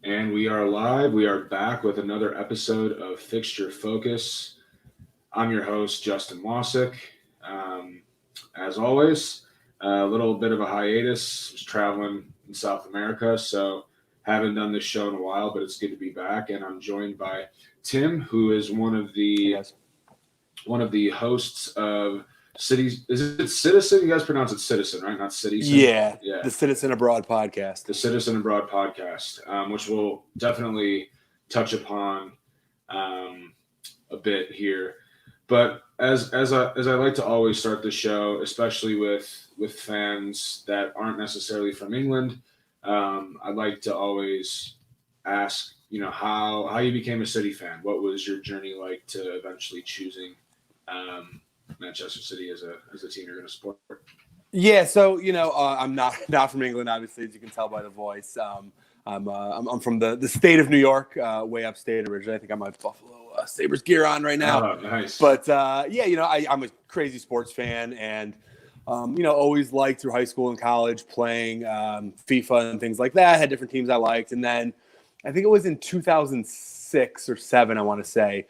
And we are live. We are back with another episode of Fixture Focus. I'm your host, Justin Mossick. As always, a little bit of a hiatus. Was traveling in South America, so haven't done this show in a while, but it's good to be back. And I'm joined by Tim, who is one of the hosts of Cities. Is it Citizen? You guys pronounce it Citizen, right? Not Cityzen. Yeah. The Cityzen Abroad Podcast. The Cityzen Abroad Podcast, which we'll definitely touch upon a bit here. But as I like to always start the show, especially with fans that aren't necessarily from England, I'd like to always ask, how you became a City fan. What was your journey like to eventually choosing Manchester City as a team you're going to support? Yeah, so I'm not from England, obviously, as you can tell by the voice. I'm from the state of New York, way upstate originally. I think I have my Buffalo Sabres gear on right now. Oh, nice. But I'm a crazy sports fan, and always liked through high school and college playing FIFA and things like that. Had different teams I liked, and then I think it was in 2006 or 7, I want to say.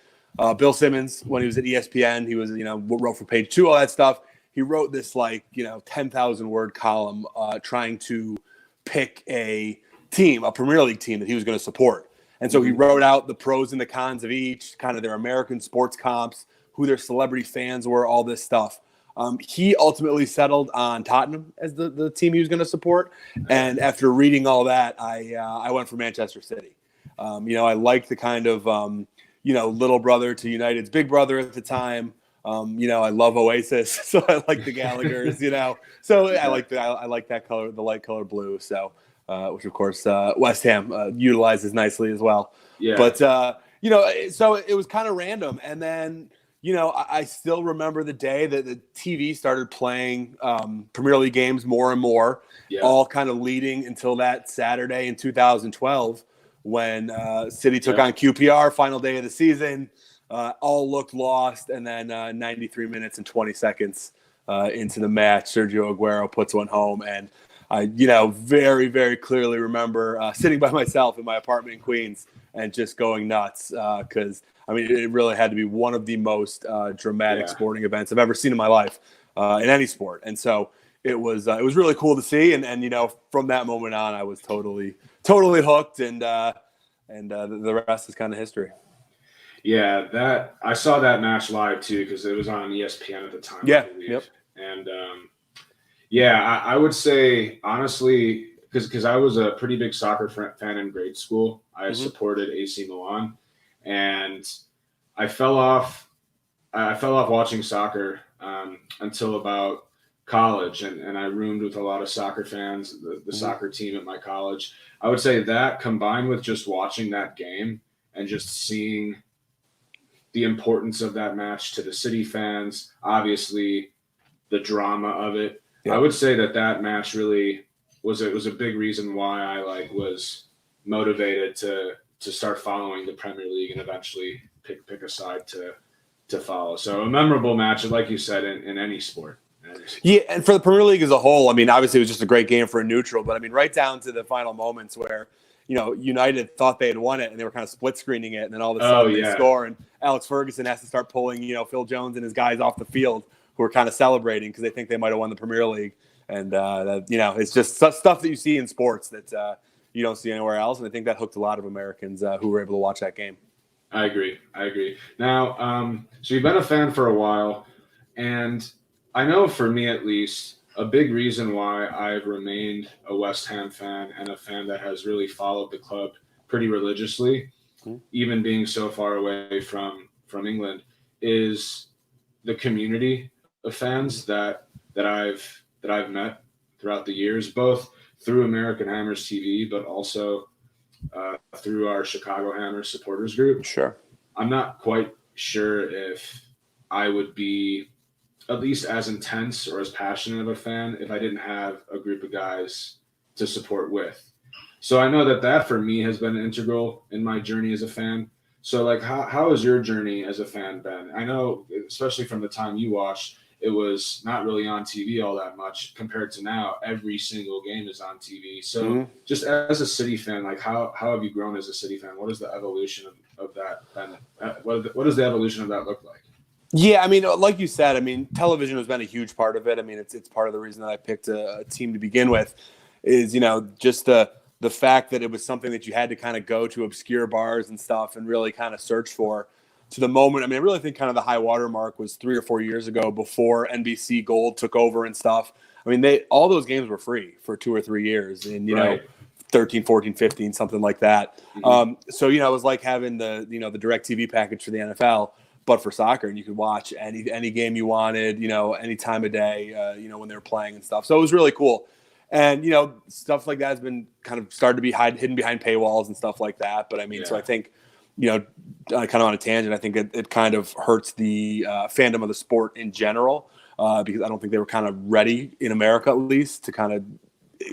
Bill Simmons, when he was at ESPN, he was, wrote for Page 2, all that stuff. He wrote this 10,000 word column trying to pick a Premier League team that he was going to support. And so he wrote out the pros and the cons of each, kind of their American sports comps, who their celebrity fans were, all this stuff. He ultimately settled on Tottenham as the team he was going to support. And after reading all that, I went for Manchester City. I liked the kind of, little brother to United's big brother at the time. I love Oasis, so I like the Gallaghers, So I like that color, the light color blue. So, which of course West Ham utilizes nicely as well. Yeah. But so it was kind of random, and then I still remember the day that the TV started playing Premier League games more and more, all kind of leading until that Saturday in 2012 when City took on QPR, final day of the season. All looked lost, and then 93 minutes and 20 seconds into the match, Sergio Aguero puts one home, and I, very, very clearly remember sitting by myself in my apartment in Queens and just going nuts because, it really had to be one of the most dramatic sporting events I've ever seen in my life in any sport, and so it was really cool to see, and from that moment on, I was totally hooked, and the rest is kind of history. Yeah, that I saw that match live too because it was on ESPN at the time. Yeah, I believe. yep. And I would say honestly, because I was a pretty big soccer fan in grade school. I supported AC Milan, and I fell off watching soccer until about college, and I roomed with a lot of soccer fans. The soccer team at my college. I would say that combined with just watching that game and just seeing the importance of that match to the City fans, obviously the drama of it. Yeah. I would say that match really was a big reason why I was motivated to start following the Premier League and eventually pick a side to follow. So a memorable match, like you said, in any sport. Yeah, and for the Premier League as a whole, obviously it was just a great game for a neutral, but right down to the final moments where United thought they had won it and they were kind of split screening it, and then all of a sudden they score, and Alex Ferguson has to start pulling, Phil Jones and his guys off the field who are kind of celebrating because they think they might have won the Premier League. And, it's just stuff that you see in sports that you don't see anywhere else. And I think that hooked a lot of Americans who were able to watch that game. I agree. Now, so you've been a fan for a while, and I know for me at least, a big reason why I've remained a West Ham fan and a fan that has really followed the club pretty religiously, even being so far away from England, is the community of fans that I've met throughout the years, both through American Hammers TV, but also through our Chicago Hammers supporters group. Sure. I'm not quite sure if I would be at least as intense or as passionate of a fan if I didn't have a group of guys to support with. So I know that for me has been integral in my journey as a fan. So how has your journey as a fan been? I know, especially from the time you watched, it was not really on TV all that much compared to now. Every single game is on TV. So just as a City fan, like how have you grown as a City fan? What is the evolution of that? What does the evolution of that look like? Yeah, I mean, like you said, I mean, television has been a huge part of it. I mean, it's part of the reason that I picked a team to begin with is, just the fact that it was something that you had to kind of go to obscure bars and stuff and really kind of search for to the moment. I mean, I really think kind of the high water mark was 3 or 4 years ago before NBC Gold took over and stuff. I mean, all those games were free for 2 or 3 years and, 13, 14, 15, something like that. So, it was like having the DirecTV package for the NFL, but for soccer, and you could watch any game you wanted, any time of day, when they were playing and stuff. So it was really cool. And, stuff like that has been kind of started to be hidden behind paywalls and stuff like that. But I mean, so I think, kind of on a tangent, I think it kind of hurts the fandom of the sport in general because I don't think they were kind of ready in America, at least, to kind of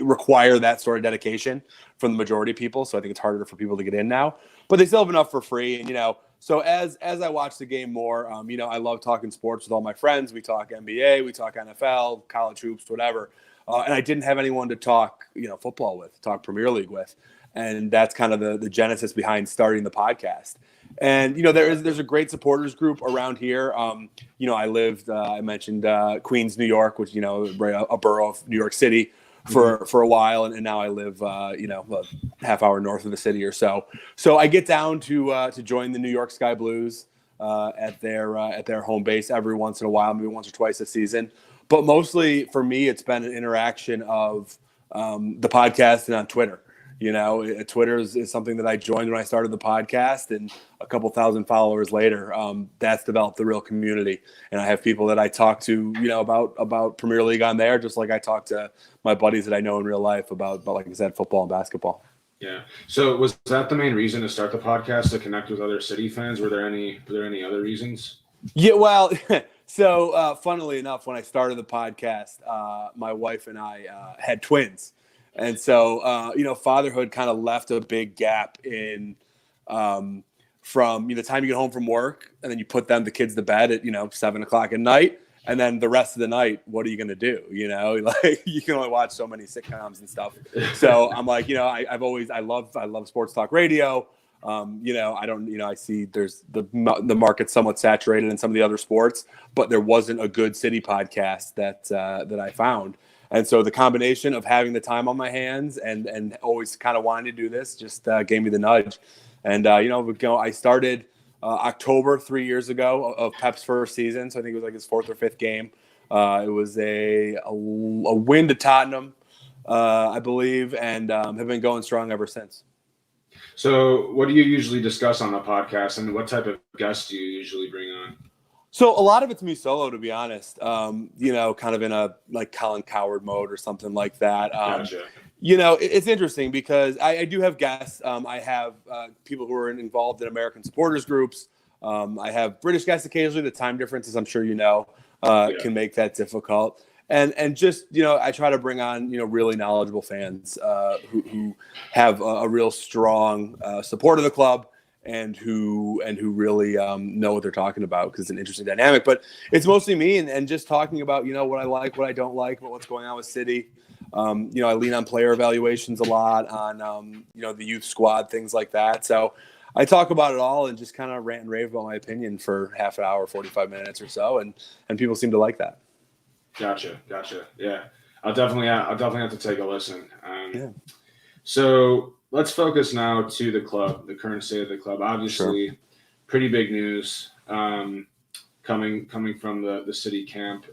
require that sort of dedication from the majority of people. So I think it's harder for people to get in now, but they still have enough for free. And, so as I watch the game more, I love talking sports with all my friends. We talk NBA, we talk NFL, college hoops, whatever. And I didn't have anyone to talk, football with, talk Premier League with. And that's kind of the genesis behind starting the podcast. And, there's a great supporters group around here. I mentioned Queens, New York, which, a borough of New York City for a while. And now I live, a half hour north of the city or so. So I get down to join the New York Sky Blues at their home base every once in a while, maybe once or twice a season. But mostly for me, it's been an interaction of the podcast and on Twitter. Twitter is something that I joined when I started the podcast, and a couple thousand followers later, that's developed the real community. And I have people that I talk to, about Premier League on there, just like I talk to my buddies that I know in real life about like I said, football and basketball. Yeah. So was that the main reason to start the podcast, to connect with other City fans? Were there any other reasons? Yeah, well, so funnily enough, when I started the podcast, my wife and I had twins. And so, fatherhood kind of left a big gap in from the time you get home from work and then you put the kids to bed at, 7:00 at night. And then the rest of the night, what are you going to do? Like you can only watch so many sitcoms and stuff. So I'm like, I love sports talk radio. I see there's the market's somewhat saturated in some of the other sports, but there wasn't a good City podcast that I found. And so the combination of having the time on my hands and always kind of wanting to do this just gave me the nudge. And, I started October 3 years ago of Pep's first season. So I think it was like his 4th or 5th game. It was a win to Tottenham, I believe, and have been going strong ever since. So what do you usually discuss on the podcast, and what type of guests do you usually bring on? So a lot of it's me solo, to be honest, kind of in a like Colin Cowherd mode or something like that. Gotcha. It's interesting because I do have guests. I have people who are involved in American supporters groups. I have British guests occasionally. The time differences, I'm sure can make that difficult. And just, I try to bring on, really knowledgeable fans who have a real strong support of the club and who really know what they're talking about, because it's an interesting dynamic. But it's mostly me and just talking about, what I like, what I don't like, about what's going on with City. I lean on player evaluations a lot, on, the youth squad, things like that. So I talk about it all and just kind of rant and rave about my opinion for half an hour, 45 minutes or so. And people seem to like that. Gotcha. Yeah. I'll definitely have to take a listen. So let's focus now to the club, the current state of the club. Obviously, pretty big news coming from the City camp.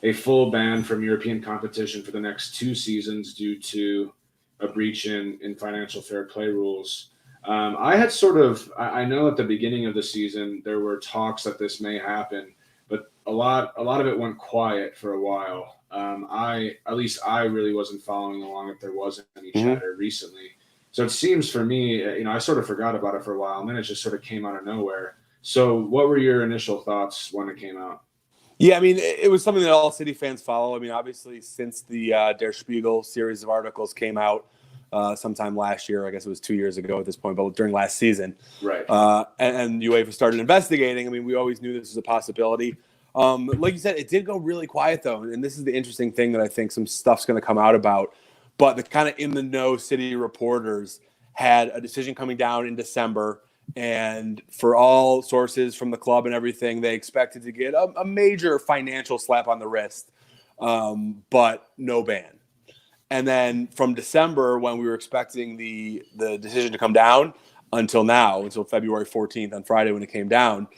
A full ban from European competition for the next 2 seasons due to a breach in financial fair play rules. I know at the beginning of the season there were talks that this may happen, but a lot of it went quiet for a while. I really wasn't following along if there wasn't any chatter recently. So it seems for me, I sort of forgot about it for a while, and then it just sort of came out of nowhere. So what were your initial thoughts when it came out? Yeah, I mean, it was something that all City fans follow. I mean, obviously, since the Der Spiegel series of articles came out sometime last year, I guess it was 2 years ago at this point, but during last season. Right. And UEFA started investigating. I mean, we always knew this was a possibility. Like you said, it did go really quiet though, and this is the interesting thing that I think some stuff's going to come out about. But the kind of in the know city reporters had a decision coming down in December, and for all sources from the club and everything, they expected to get a major financial slap on the wrist, but no ban. And then from December, when we were expecting the decision to come down, until now, until February 14th on Friday when it came down,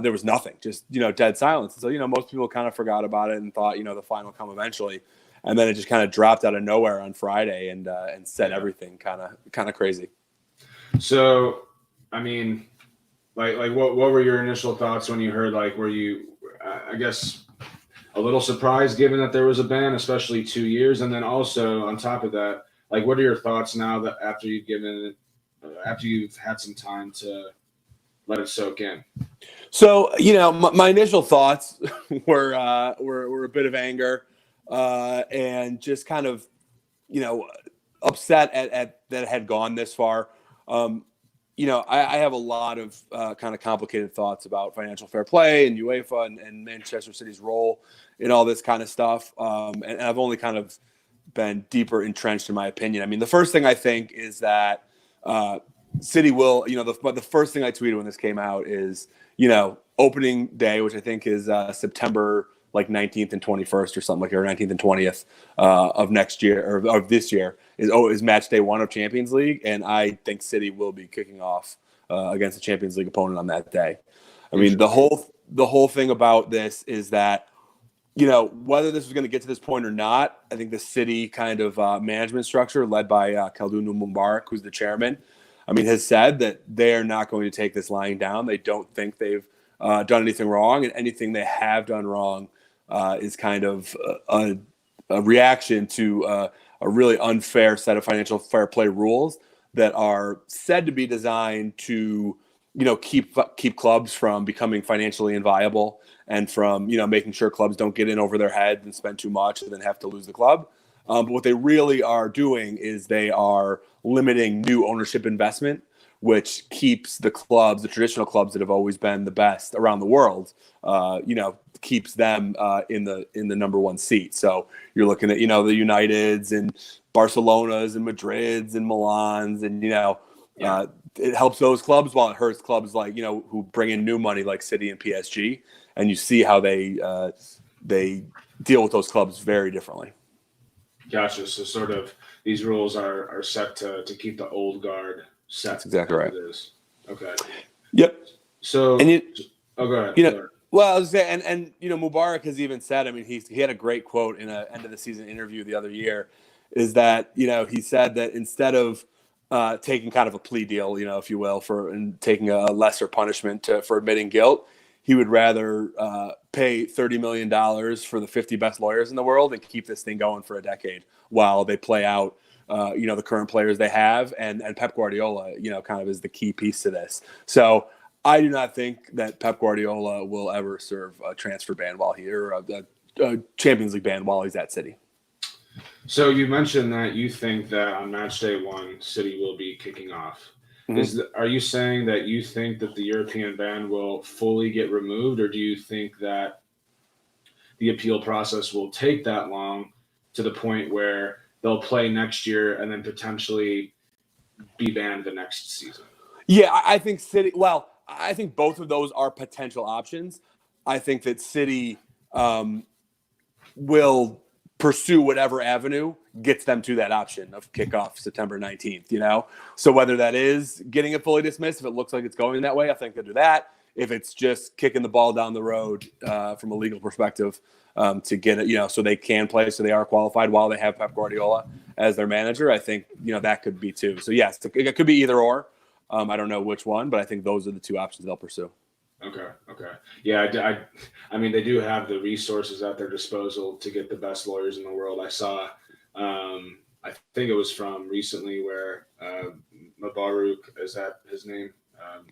there was nothing, just, dead silence. So, most people kind of forgot about it and thought, the final will come eventually. And then it just kind of dropped out of nowhere on Friday and set everything kind of crazy. So, I mean, like what were your initial thoughts when you heard, were you, I guess, a little surprised given that there was a ban, especially 2 years? And then also on top of that, what are your thoughts now that after you've had some time to let it soak in? So, my initial thoughts were a bit of anger and just kind of, upset at that it had gone this far. I have a lot of kind of complicated thoughts about financial fair play and UEFA and Manchester City's role in all this kind of stuff. And I've only kind of been deeper entrenched in my opinion. I mean, the first thing I think is that City will, the first thing I tweeted when this came out is, opening day, which I think is September 19th and 21st or something or 19th and 20th of next year or of this year is match day 1 of Champions League. And I think City will be kicking off against the Champions League opponent on that day. I mean, the whole thing about this is that, whether this was going to get to this point or not, I think the City kind of management structure led by Khaldun Mubarak, who's the chairman, has said that they are not going to take this lying down. They don't think they've done anything wrong, and anything they have done wrong is kind of a reaction to a really unfair set of financial fair play rules that are said to be designed to, keep clubs from becoming financially inviable and from, making sure clubs don't get in over their head and spend too much and then have to lose the club. But what they really are doing is they are limiting new ownership investment, which keeps the clubs, the traditional clubs that have always been the best around the world, keeps them in the number one seat. So you're looking at, the Uniteds and Barcelonas and Madrids and Milans and, it helps those clubs while it hurts clubs who bring in new money like City and PSG. And you see how they deal with those clubs very differently. Gotcha. So sort of these rules are set to keep the old guard set. That's exactly right. It is. Okay. Yep. So, and go ahead. Well, I was saying, and Mubarak has even said, he had a great quote in an end of the season interview the other year, is that, he said that instead of taking kind of a plea deal, if you will, and taking a lesser punishment for admitting guilt, he would rather pay $30 million for the 50 best lawyers in the world and keep this thing going for a decade while they play out, the current players they have. And Pep Guardiola, kind of is the key piece to this. So I do not think that Pep Guardiola will ever serve a transfer ban or a Champions League ban while he's at City. So you mentioned that you think that on match day 1, City will be kicking off. Mm-hmm. Are you saying that you think that the European ban will fully get removed, or do you think that the appeal process will take that long to the point where they'll play next year and then potentially be banned the next season? Yeah, I think City. Well, I think both of those are potential options. I think that City will pursue whatever avenue gets them to that option of kickoff September 19th, So whether that is getting it fully dismissed, if it looks like it's going that way, I think they'll do that. If it's just kicking the ball down the road from a legal perspective to get it, so they can play, so they are qualified while they have Pep Guardiola as their manager, I think, that could be too. So yes, it could be either or. I don't know which one, but I think those are the two options they'll pursue. Okay. Yeah, I mean, they do have the resources at their disposal to get the best lawyers in the world. I saw, I think it was from recently where Mubarak, is that his name?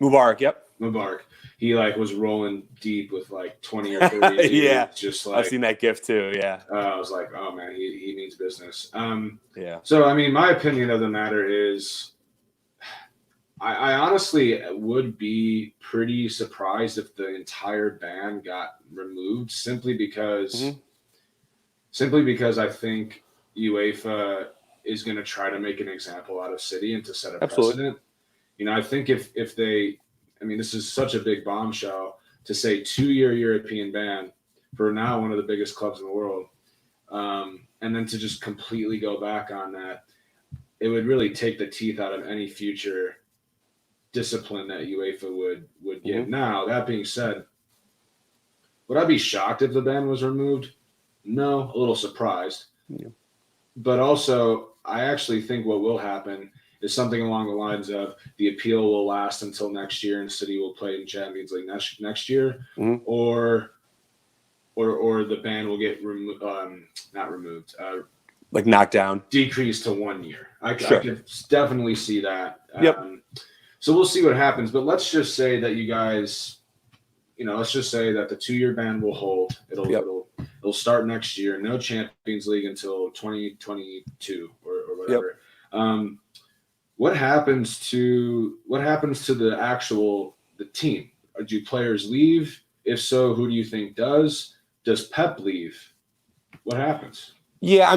Mubarak, yep. Mubarak. He was rolling deep with 20 or 30 yeah, just I've seen that gift too. Yeah. I was like, oh man, he means business. Yeah. So I mean, my opinion of the matter is, I honestly would be pretty surprised if the entire ban got removed simply because I think UEFA is going to try to make an example out of City and to set a Absolutely. precedent. I think if they, this is such a big bombshell to say 2-year European ban for now one of the biggest clubs in the world, and then to just completely go back on that, it would really take the teeth out of any future discipline that UEFA would give. Now, that being said, would I be shocked if the ban was removed? No, a little surprised. Yeah. But also, I actually think what will happen is something along the lines of the appeal will last until next year and City will play in Champions League next year, or the ban will get not removed, like knocked down, decreased to 1 year. I could definitely see that. So we'll see what happens. But let's just say that you guys, let's just say that the 2-year ban will hold. It'll start next year. No Champions League until 2022 or whatever. What happens to the team? Do players leave? If so, who do you think does? Does Pep leave? What happens? Yeah,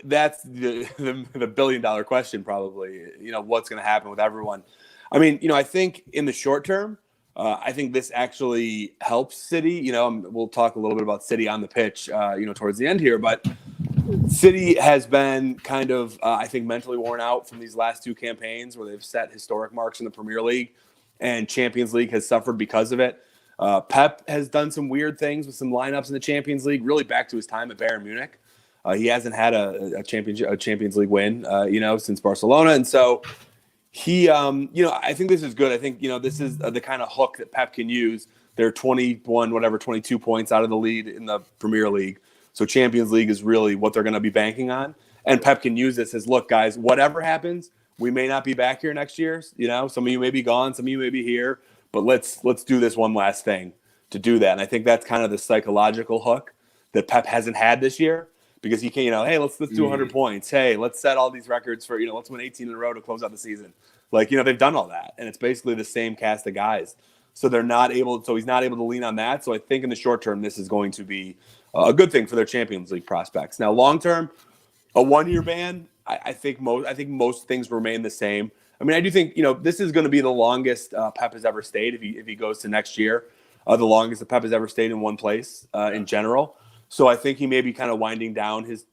that's the billion-dollar question probably. What's going to happen with everyone? I think in the short term, I think this actually helps City. We'll talk a little bit about City on the pitch, towards the end here. But City has been kind of, I think, mentally worn out from these last 2 campaigns where they've set historic marks in the Premier League, and Champions League has suffered because of it. Pep has done some weird things with some lineups in the Champions League, really back to his time at Bayern Munich. He hasn't had a Champions League win, since Barcelona, and so he, I think this is good. I think this is the kind of hook that Pep can use. They're 22 points out of the lead in the Premier League, so Champions League is really what they're going to be banking on. And Pep can use this as, look, guys, whatever happens, we may not be back here next year. Some of you may be gone, some of you may be here, but let's do this one last thing to do that. And I think that's kind of the psychological hook that Pep hasn't had this year. Because he can, hey, let's do 100 points. Hey, let's set all these records for, let's win 18 in a row to close out the season. They've done all that. And it's basically the same cast of guys. So he's not able to lean on that. So I think in the short term, this is going to be a good thing for their Champions League prospects. Now, long term, a 1-year ban, I think most things remain the same. I do think, this is going to be the longest Pep has ever stayed if he goes to next year. The longest that Pep has ever stayed in one place in general. So I think he may be kind of winding down his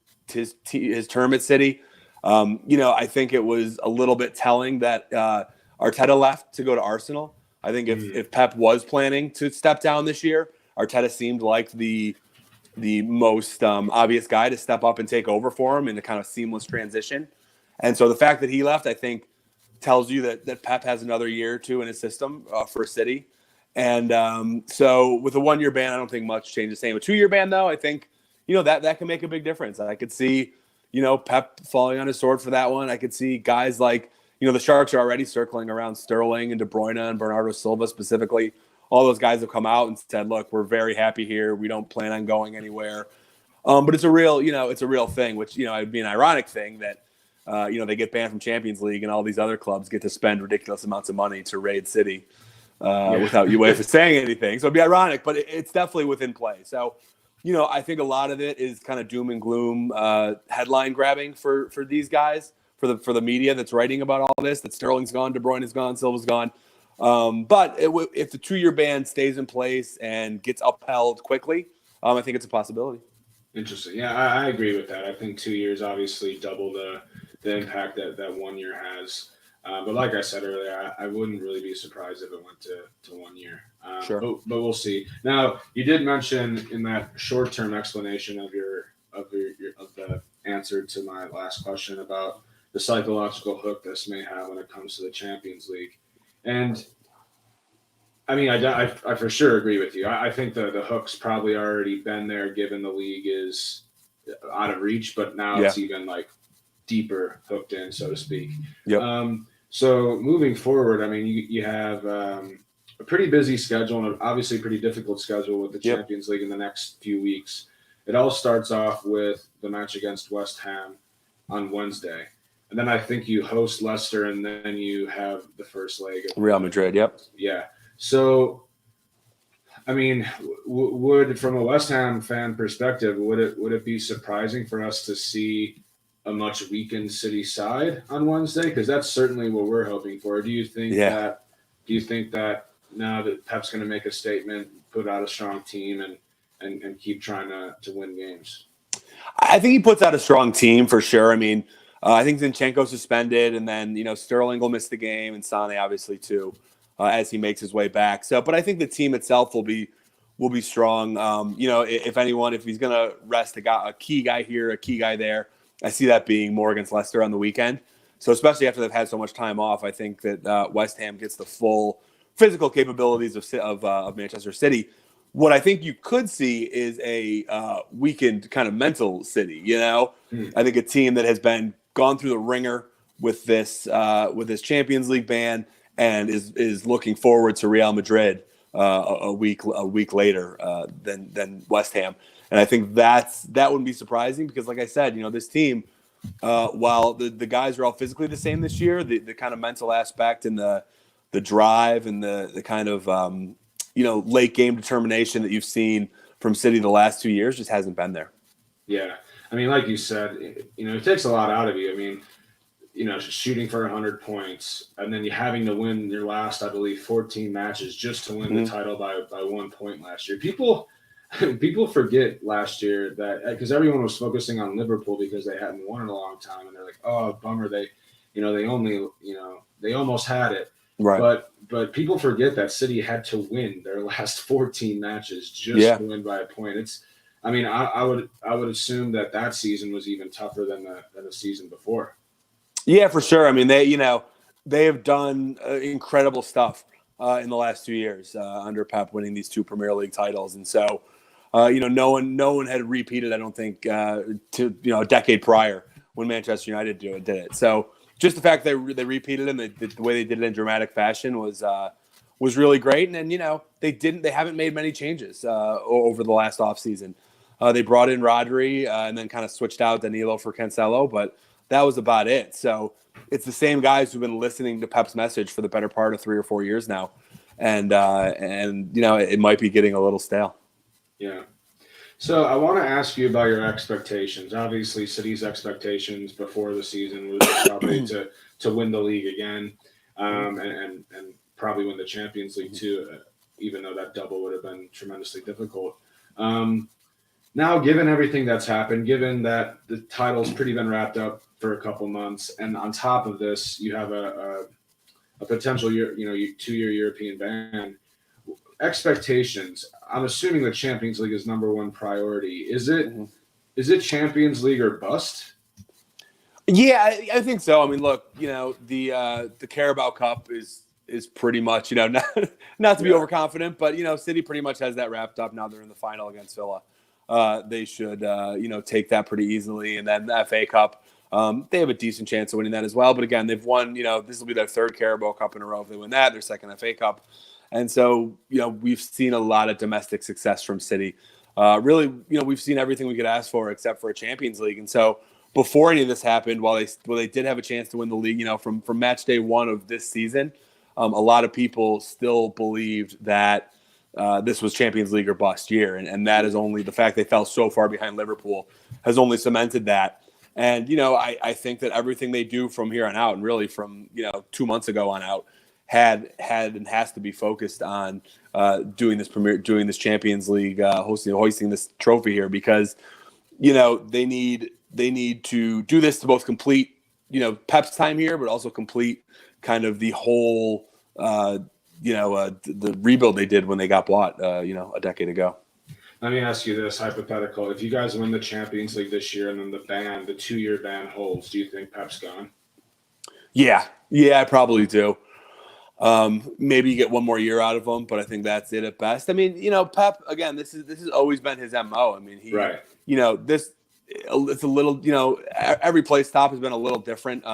term at City. I think it was a little bit telling that Arteta left to go to Arsenal. I think if Pep was planning to step down this year, Arteta seemed like the most obvious guy to step up and take over for him in a kind of seamless transition. And so the fact that he left, I think, tells you that Pep has another year or two in his system for City. And so with a 1-year ban, I don't think much changes. Same. A 2-year ban, though, I think, that can make a big difference. I could see, Pep falling on his sword for that one. I could see guys like, the Sharks are already circling around Sterling and De Bruyne and Bernardo Silva specifically. All those guys have come out and said, look, we're very happy here. We don't plan on going anywhere. But it's a real, thing, which, it'd be an ironic thing that, they get banned from Champions League and all these other clubs get to spend ridiculous amounts of money to raid City. Without UEFA saying anything. So it'd be ironic, but it's definitely within play. So, I think a lot of it is kind of doom and gloom headline grabbing for these guys, for the media that's writing about all this, that Sterling's gone, De Bruyne is gone, Silva's gone. But if the 2-year ban stays in place and gets upheld quickly, I think it's a possibility. Interesting. Yeah, I agree with that. I think 2 years obviously double the impact that 1 year has. But like I said earlier, I wouldn't really be surprised if it went to 1 year. Sure. But we'll see. Now, you did mention in that short-term explanation of the answer to my last question about the psychological hook this may have when it comes to the Champions League. And I for sure agree with you. I think the hook's probably already been there given the league is out of reach, but now it's even like deeper hooked in, so to speak. Yep. So moving forward, you have a pretty busy schedule and obviously a pretty difficult schedule with the Champions League in the next few weeks. It all starts off with the match against West Ham on Wednesday. And And then I think you host Leicester, and then you have the first leg of Real Madrid. Yep. Yeah. So, I mean, would from a West Ham fan perspective, would it be surprising for us to see a much weakened City side on Wednesday? Because that's certainly what we're hoping for. Do you think that now that Pep's going to make a statement, put out a strong team, and keep trying to win games? I think he puts out a strong team for sure. I mean, I think Zinchenko suspended, and then Sterling will miss the game, and Sane obviously too, as he makes his way back. So, but I think the team itself will be strong. If he's gonna rest a key guy here, a key guy there, I see that being more against Leicester on the weekend. So, especially after they've had so much time off, I think that West Ham gets the full physical capabilities of Manchester City. What I think you could see is a weakened kind of mental City. I think a team that has gone through the ringer with this Champions League ban and is looking forward to Real Madrid a week later than West Ham. And I think that wouldn't be surprising because, like I said, this team, while the guys are all physically the same this year, the kind of mental aspect and the drive and the kind of late game determination that you've seen from City the last 2 years just hasn't been there. Yeah. I mean, like you said, it takes a lot out of you. I mean, shooting for 100 points and then you having to win your last, I believe, 14 matches just to win the title by 1 point last year. People forget last year that because everyone was focusing on Liverpool because they hadn't won in a long time. And they're like, oh, bummer. They almost had it. Right. But people forget that City had to win their last 14 matches just to win by a point. I would assume that season was even tougher than the season before. Yeah, for sure. I mean, they have done incredible stuff in the last 2 years under Pep, winning these 2 Premier League titles, and so no one had repeated. I don't think to a decade prior when Manchester United did it. So just the fact that they repeated it and the way they did it in dramatic fashion was really great. And then they haven't made many changes over the last offseason. They brought in Rodri and then kind of switched out Danilo for Cancelo, but that was about it. So it's the same guys who've been listening to Pep's message for the better part of 3 or 4 years now, and it might be getting a little stale. Yeah. So I want to ask you about your expectations. Obviously, City's expectations before the season was probably to win the league again, and probably win the Champions League too, even though that double would have been tremendously difficult. Now, given everything that's happened, given that the title's pretty been wrapped up for a couple months, and on top of this, you have a potential 2-year European ban. Expectations. I'm assuming the Champions League is number one priority. Is it Champions League or bust? Yeah, I think so. I mean, look, the Carabao Cup is pretty much, not to be overconfident, but City pretty much has that wrapped up. Now they're in the final against Villa. They should take that pretty easily, and then the FA Cup. They have a decent chance of winning that as well. But again, they've won. This will be their 3rd Carabao Cup in a row. If they win that, their 2nd FA Cup. And so, we've seen a lot of domestic success from City. Really, we've seen everything we could ask for except for a Champions League. And so before any of this happened, while they did have a chance to win the league, from match day 1 of this season, a lot of people still believed that this was Champions League or bust year. And that is only the fact they fell so far behind Liverpool has only cemented that. And, I think that everything they do from here on out, and really from, 2 months ago on out, had and has to be focused on doing this Champions League, hoisting this trophy here, because they need to do this to both complete Pep's time here, but also complete kind of the whole the rebuild they did when they got bought a decade ago. Let me ask you this hypothetical: if you guys win the Champions League this year and then the 2-year ban holds, do you think Pep's gone? Yeah, I probably do. Maybe you get 1 more year out of him, but I think that's it at best. I mean, Pep, again, this has always been his MO. I mean, it's a little, every play stop has been a little different.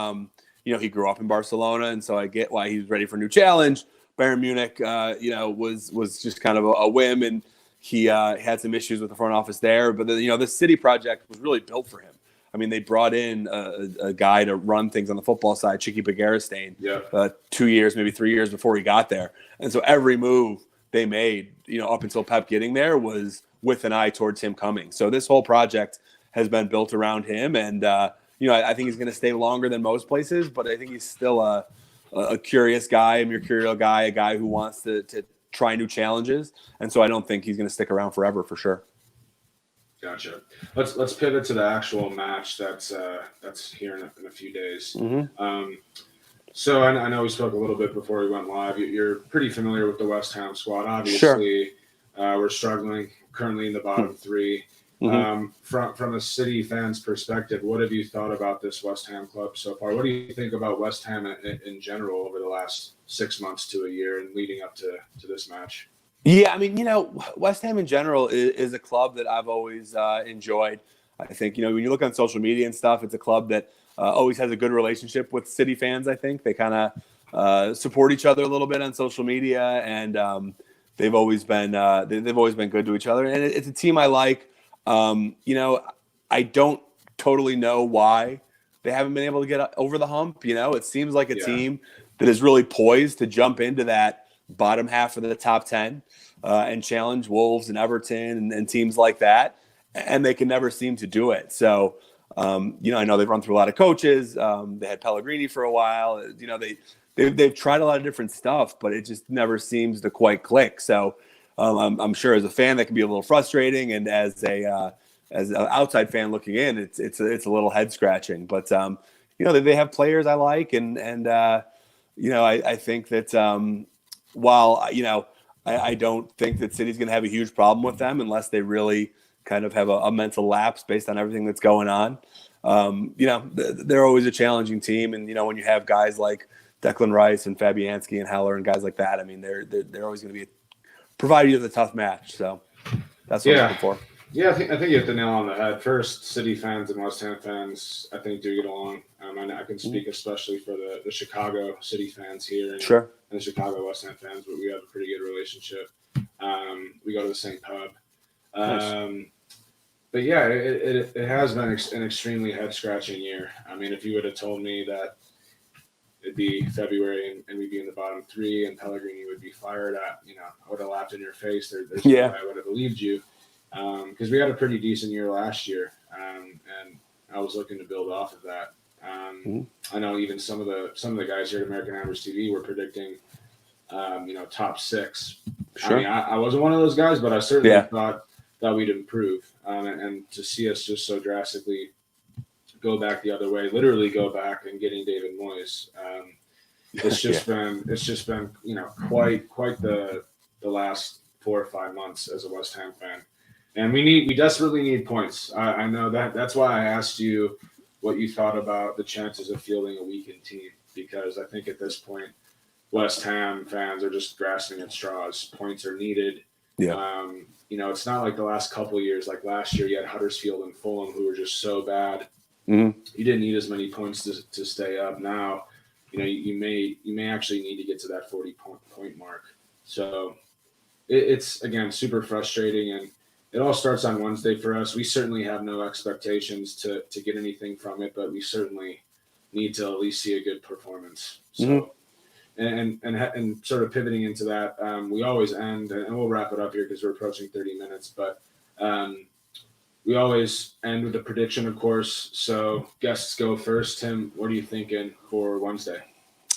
He grew up in Barcelona, and so I get why he's ready for a new challenge. Bayern Munich, was just kind of a whim, and he had some issues with the front office there. But the City project was really built for him. I mean, they brought in a guy to run things on the football side, Chicky Begaristain, 2 years, maybe 3 years before he got there. And so every move they made, up until Pep getting there was with an eye towards him coming. So this whole project has been built around him. And, I think he's going to stay longer than most places, but I think he's still a curious guy, a mercurial guy, a guy who wants to try new challenges. And so I don't think he's going to stick around forever for sure. Gotcha. Let's pivot to the actual match that's here in a few days. So I know we spoke a little bit before we went live. You're pretty familiar with the West Ham squad. Obviously, we're struggling currently in the bottom three. From a City fan's perspective, what have you thought about this West Ham club so far? What do you think about West Ham in general over the last 6 months to a year and leading up to this match? Yeah, I mean, West Ham in general is a club that I've always enjoyed. I think, when you look on social media and stuff, it's a club that always has a good relationship with City fans. I think they kind of support each other a little bit on social media, and they've always been good to each other. And it's a team I like. I don't totally know why they haven't been able to get over the hump. It seems like a team that is really poised to jump into that bottom half of the top 10 and challenge Wolves and Everton and teams like that. And they can never seem to do it. So, I know they've run through a lot of coaches. They had Pellegrini for a while. They've tried a lot of different stuff, but it just never seems to quite click. So I'm sure as a fan that can be a little frustrating, and as an outside fan looking in, it's a little head scratching. But they have players I like, and I think that while I don't think that City's going to have a huge problem with them unless they really kind of have a mental lapse based on everything that's going on. They're always a challenging team, and when you have guys like Declan Rice and Fabianski and Heller and guys like that, I mean they're always going to provide you with a tough match. So that's what I'm looking for. Yeah, I think you hit the nail on the head. First, City fans and West Ham fans, I think, do get along. I can speak especially for the Chicago City fans here and the Chicago West Ham fans, but we have a pretty good relationship. We go to the same pub. Nice. But yeah, it has been an extremely head-scratching year. I mean, if you would have told me that it'd be February and we'd be in the bottom three and Pellegrini would be fired, I would have laughed in your face. There's no way I would have believed you. Because we had a pretty decent year last year, and I was looking to build off of that. I know even some of the guys here at American Hammers TV were predicting, top six. Sure. I mean, I wasn't one of those guys, but I certainly thought that we'd improve. And to see us just so drastically go back the other way, literally go back and getting David Moyes, it's just been quite the last 4 or 5 months as a West Ham fan. And we desperately need points. I know that's why I asked you what you thought about the chances of fielding a weakened team, because I think at this point, West Ham fans are just grasping at straws. Points are needed. Yeah. It's not like the last couple of years. Like last year, you had Huddersfield and Fulham who were just so bad. You didn't need as many points to stay up. Now, you may actually need to get to that 40-point mark. So it's again super frustrating, and it all starts on Wednesday for us. We certainly have no expectations to get anything from it, but we certainly need to at least see a good performance. So, and sort of pivoting into that, we always end, and we'll wrap it up here because we're approaching 30 minutes, but we always end with a prediction, of course. So guests go first. Tim, what are you thinking for Wednesday?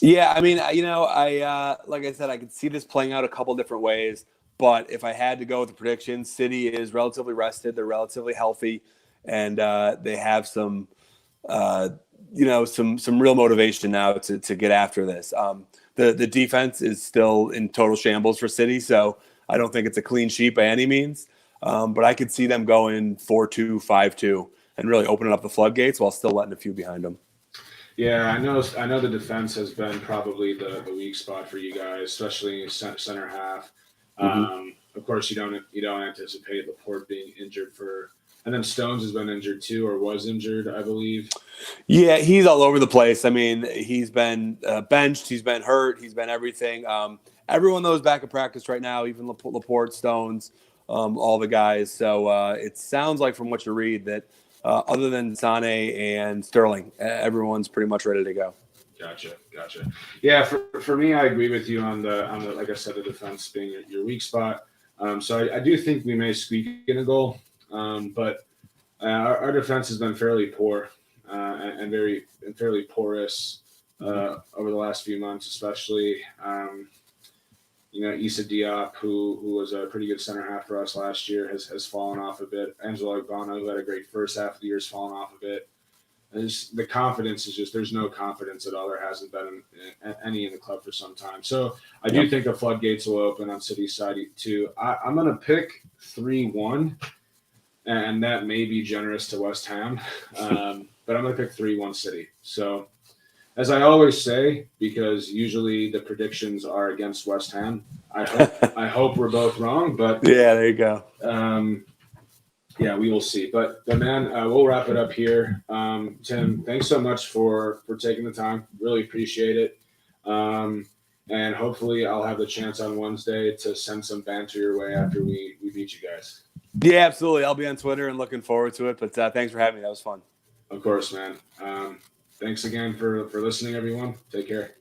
Yeah, I mean, I like I said, I could see this playing out a couple different ways. But if I had to go with the prediction, City is relatively rested. They're relatively healthy, and they have some real motivation now to get after this. The defense is still in total shambles for City, so I don't think it's a clean sheet by any means. But I could see them going 4-2, 5-2, and really opening up the floodgates while still letting a few behind them. Yeah, I know the defense has been probably the weak spot for you guys, especially center half. Of course, you don't anticipate Laporte being injured and then Stones has been injured too, or was injured, I believe. Yeah, he's all over the place. I mean, he's been benched, he's been hurt, he's been everything. Everyone knows back at practice right now, even Laporte, Stones, all the guys. So it sounds like from what you read that other than Sane and Sterling, everyone's pretty much ready to go. Gotcha. Yeah, for me, I agree with you on the like I said, the defense being your weak spot. So I do think we may squeak in a goal, but our defense has been fairly poor and fairly porous over the last few months, especially. Issa Diop, who was a pretty good center half for us last year, has fallen off a bit. Angelo Ogbonna, who had a great first half of the year, has fallen off a bit. The confidence is just, there's no confidence at all. There hasn't been any in the club for some time. So I do think the floodgates will open on City's side too. I'm going to pick 3-1, and that may be generous to West Ham, but I'm going to pick 3-1 City. So as I always say, because usually the predictions are against West Ham, I hope we're both wrong, but yeah, there you go. Yeah, we will see. But man, we'll wrap it up here. Tim, thanks so much for taking the time. Really appreciate it. And hopefully I'll have the chance on Wednesday to send some banter your way after we beat you guys. Yeah, absolutely. I'll be on Twitter and looking forward to it. But thanks for having me. That was fun. Of course, man. Thanks again for listening, everyone. Take care.